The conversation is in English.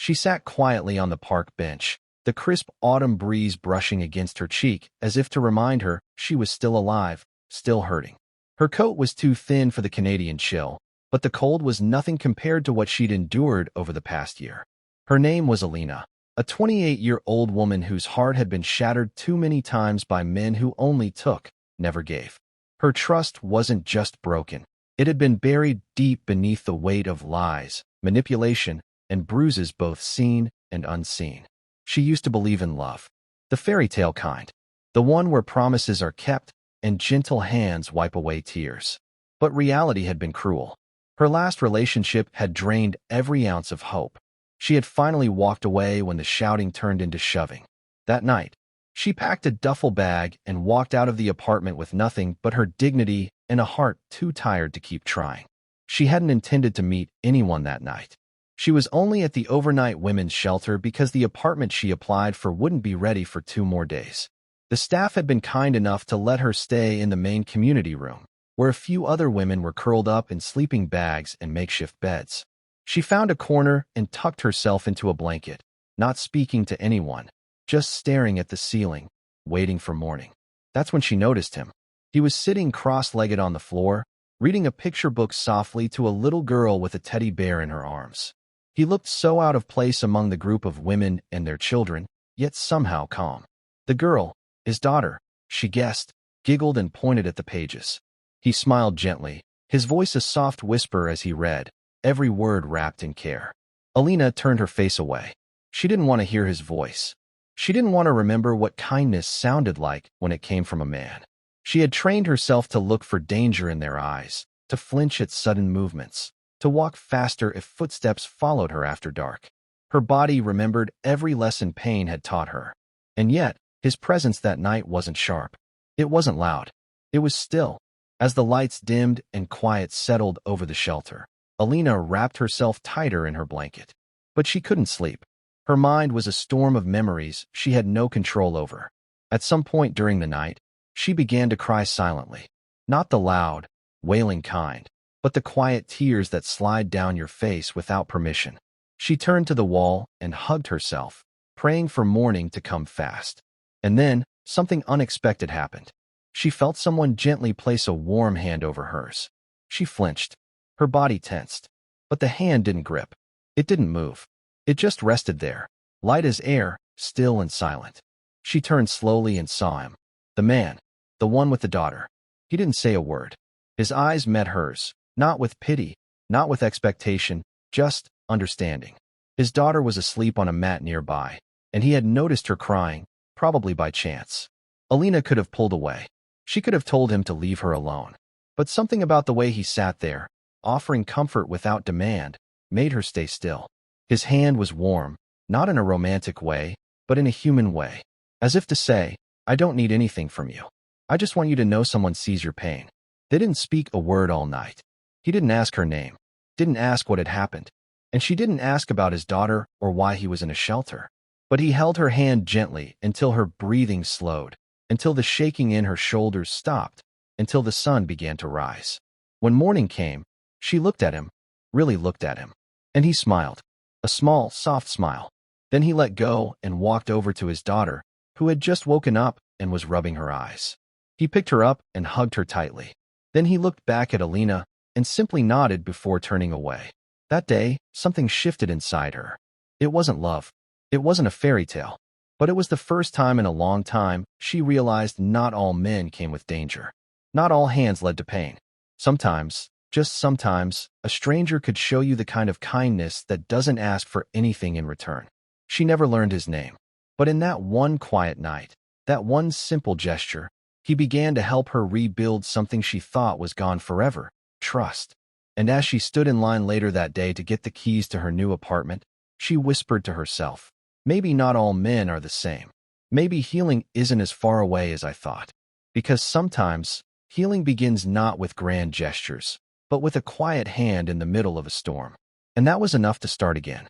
She sat quietly on the park bench, the crisp autumn breeze brushing against her cheek as if to remind her she was still alive, still hurting. Her coat was too thin for the Canadian chill, but the cold was nothing compared to what she'd endured over the past year. Her name was Alina, a 28-year-old woman whose heart had been shattered too many times by men who only took, never gave. Her trust wasn't just broken. It had been buried deep beneath the weight of lies, manipulation, and bruises both seen and unseen. She used to believe in love, the fairy tale kind, the one where promises are kept and gentle hands wipe away tears. But reality had been cruel. Her last relationship had drained every ounce of hope. She had finally walked away when the shouting turned into shoving. That night, she packed a duffel bag and walked out of the apartment with nothing but her dignity and a heart too tired to keep trying. She hadn't intended to meet anyone that night. She was only at the overnight women's shelter because the apartment she applied for wouldn't be ready for 2 more days. The staff had been kind enough to let her stay in the main community room, where a few other women were curled up in sleeping bags and makeshift beds. She found a corner and tucked herself into a blanket, not speaking to anyone, just staring at the ceiling, waiting for morning. That's when she noticed him. He was sitting cross-legged on the floor, reading a picture book softly to a little girl with a teddy bear in her arms. He looked so out of place among the group of women and their children, yet somehow calm. The girl, his daughter, she guessed, giggled and pointed at the pages. He smiled gently, his voice a soft whisper as he read, every word wrapped in care. Alina turned her face away. She didn't want to hear his voice. She didn't want to remember what kindness sounded like when it came from a man. She had trained herself to look for danger in their eyes, to flinch at sudden movements, to walk faster if footsteps followed her after dark. Her body remembered every lesson pain had taught her. And yet, his presence that night wasn't sharp. It wasn't loud. It was still. As the lights dimmed and quiet settled over the shelter, Alina wrapped herself tighter in her blanket. But she couldn't sleep. Her mind was a storm of memories she had no control over. At some point during the night, she began to cry silently. Not the loud, wailing kind, but the quiet tears that slide down your face without permission. She turned to the wall and hugged herself, praying for morning to come fast. And then, something unexpected happened. She felt someone gently place a warm hand over hers. She flinched. Her body tensed. But the hand didn't grip. It didn't move. It just rested there, light as air, still and silent. She turned slowly and saw him. The man. The one with the daughter. He didn't say a word. His eyes met hers, not with pity, not with expectation, just understanding. His daughter was asleep on a mat nearby, and he had noticed her crying, probably by chance. Alina could have pulled away. She could have told him to leave her alone. But something about the way he sat there, offering comfort without demand, made her stay still. His hand was warm, not in a romantic way, but in a human way, as if to say, I don't need anything from you. I just want you to know someone sees your pain. They didn't speak a word all night. He didn't ask her name, didn't ask what had happened, and she didn't ask about his daughter or why he was in a shelter. But he held her hand gently until her breathing slowed, until the shaking in her shoulders stopped, until the sun began to rise. When morning came, she looked at him, really looked at him, and he smiled, a small, soft smile. Then he let go and walked over to his daughter, who had just woken up and was rubbing her eyes. He picked her up and hugged her tightly. Then he looked back at Alina and simply nodded before turning away. That day, something shifted inside her. It wasn't love. It wasn't a fairy tale. But it was the first time in a long time she realized not all men came with danger. Not all hands led to pain. Sometimes, just sometimes, a stranger could show you the kind of kindness that doesn't ask for anything in return. She never learned his name. But in that one quiet night, that one simple gesture, he began to help her rebuild something she thought was gone forever, trust. And as she stood in line later that day to get the keys to her new apartment, she whispered to herself, maybe not all men are the same. Maybe healing isn't as far away as I thought. Because sometimes, healing begins not with grand gestures, but with a quiet hand in the middle of a storm. And that was enough to start again.